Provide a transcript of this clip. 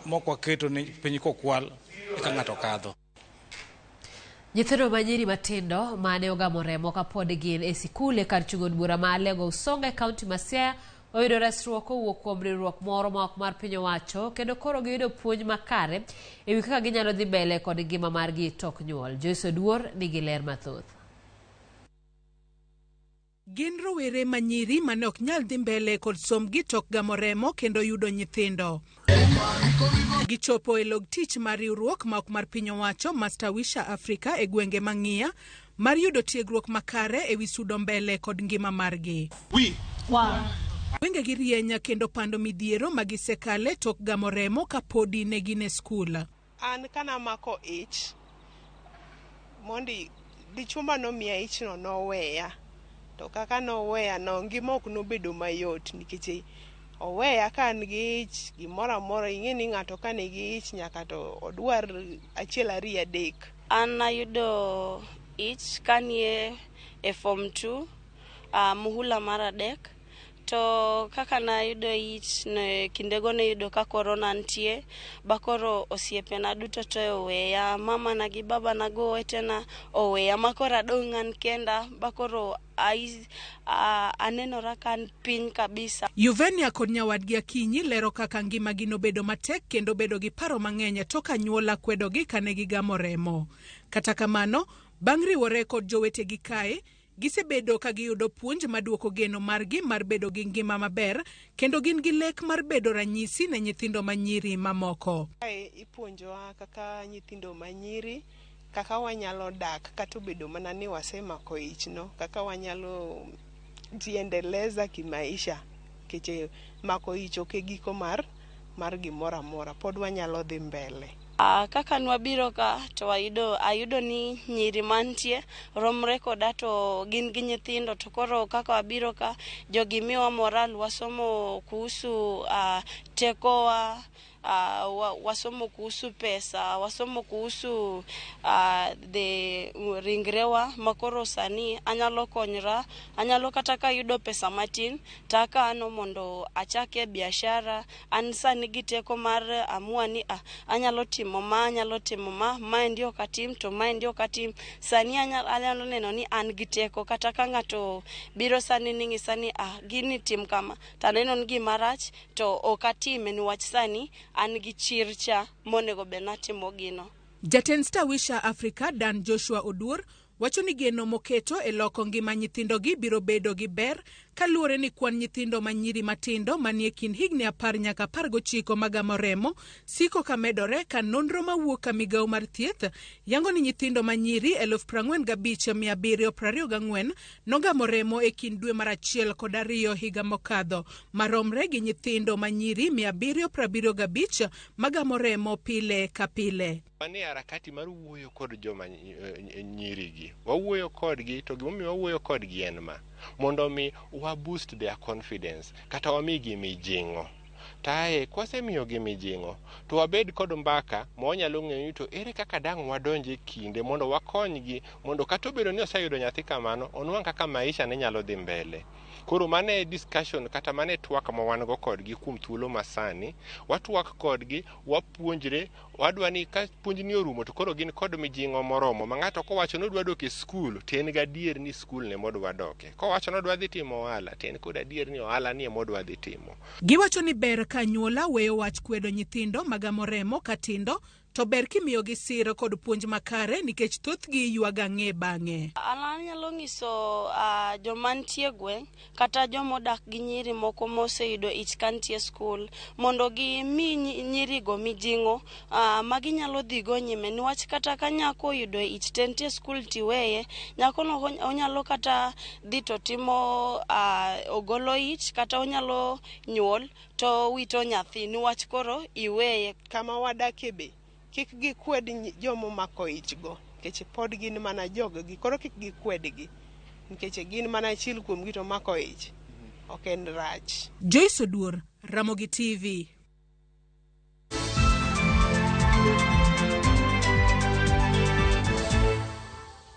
mokwa keto ni piny kokwal eka ng'ato kadho. Nyithindo manyiri matindo mane ogamo remo kapod gin e sikul e kar chungo bura ma Lego Usonga e kaunti ma Siaya oyudo resruok kowuok kuom riwruok moro ma ok mar piny owacho kendo koro giyudo puonj makare e wi kaka ginyalo dhi mbele kod ngima margi tok nyuol. Joyce Oduor nigi ler mathoth. Gin rowere manyiri mane ok nyal dhi mbele kod somgi tok gamo remo kendo yudo nyithindo. Gichopo e log tich mar riwruok ma ok mar piny owacho Mastawisha Africa e gwenge mang'iya mar yudo tiegruok makare e wi sudo mbele kod ngima margi. Gwenge gi rienya kendo pando midhiero magisekale tok gamo remo kapodi ne gin e skul. An kana mako ich mondi dichuma no miya ich no noweya. To kaka noweya no ngima ok nobedo mayot nikech oweya kan gi ich gimoro amora ing'e ni ng'ato ka nigi ich nyaka to odwar achiel ariyo adek. An ayudo ich kanie e form 2 muhula mar adek. To kaka na yudo ich ne kindego ne yudo ka corona ntie bakoro osiepena duto to oweya, mama na gi baba na go wetena oweya makora dongan kenda bakoro anenora kan piny kabisa. Yuvenia kod nyawadgi Akinyi lero kaka ngima gi nobedo matek kendo bedo gi paro mang'eny toka nyuola kwedo gi kane gigamo remo. Kata kamano bang' riwore kod jowetegi kae gisebedo ka giyudo puonj maduoko geno margi mar bedo gi ngima maber kendo gin gi lek mar bedo ranyisi ne nyithindo manyiri mamoko. Ipuonjowa kaka nyithindo manyiri kaka wanyalo dak kata obedo mana ni wasemako ich no, kaka wanyalo jiendeleza kimaisha keche mako ich ok e giko mar gimoro amora, pod wanyalo dhi mbele. Kaka nwabiro ka to ayudo ni nyiri mantie romre koda to gin gi nyithindo to koro kaka wabiro ka jogi miwa moral, wasomo kuhusu tekowa, wasomo kuhusu pesa, wasomo kuhusu ringrewa makoro sani anyalo konyra, anyalo kata ka yudo pesa matin taka ano mondo achake biashara. An sani gi teko mar amua ni anyalo timo ma ndio katim to ma ndio katim. Sani anyalo neno ni an gi teko kata ka ng'ato biro sani ningi sani gini tim kama taneno ni gimarach to okatime niwach sani an gi chircha monego bena timo gino. Jatend Stawisha Africa Dan Joshua Oduor wacho ni geno moketo e loko ngima nyithindo gi biro bedo gi ber kaluwore ni kwan nyithindo manyiri matindo manie kind higni 10 nyaka 19 magamo remo siko ka medore ka nonro mawuok ka migawo mar thieth yango ni nyithindo manyiri 45,724 nogamo remo e kind dwe mar 1 kod 2 higa mokadho maromre gi nyithindo manyiri 775 magamo remo pile ka pile. Wane harakati mar wuoyo kod joma nyirigi. Wawuoyo kodgi to gimomiyo wawuoyo kodgi en ma mondo mi wa boost their confidence kata wamigi mijing'o. Tae kwasemiyogi mijing'o to wabed kod mbaka ma wanyalo ng'eyo to ere kaka dang' wadonje kinde mondo wakonygi mondo kata obedo ni oseyudo nyathi kamano onwang' kaka maisha ne nyalo dhi mbele. Koro mane discussion kata mane twak ma wan go kodgi kuom thuolo masani, watwak kodgi, wapuonjre, wadwa ni ka puonj ni orumo to koro gin kod mijing'o moromo ma ng'ato kowacho ni odwa dok e skul to en gadier ni skul ne modwa doke. Kowacho ni odwa dhi timo ohala to en kod adier ni ohala ni modwa dhi timo. Giwacho ni ber ka nyuola weyo wach kwedo nyithindo magamo remo katindo to ber kimiyo gi siro kod puonj makare nikech thothgi yuaga ng'e bang'e. An nyalo nyiso jomantie gweng' kata jomodak gi nyiri moko moseyudo ich kantie skul mondo gimi nyirigo mijing'o maginyalo dhigo nyime niwach kata ka nyako oyudo ich tentie skul tiweye nyakono onyalo kata dhi to timo ogolo ich kata onyalo nyuol to wito nyathi niwach koro iweye. Kama wadake be kik gikwed jomo mako ich go nikech pod gin mana joggi koro kik gikwedgi nikech gin mana achiel kuom gi to mako ich ok en rach. Joyce Oduor, Ramogi TV.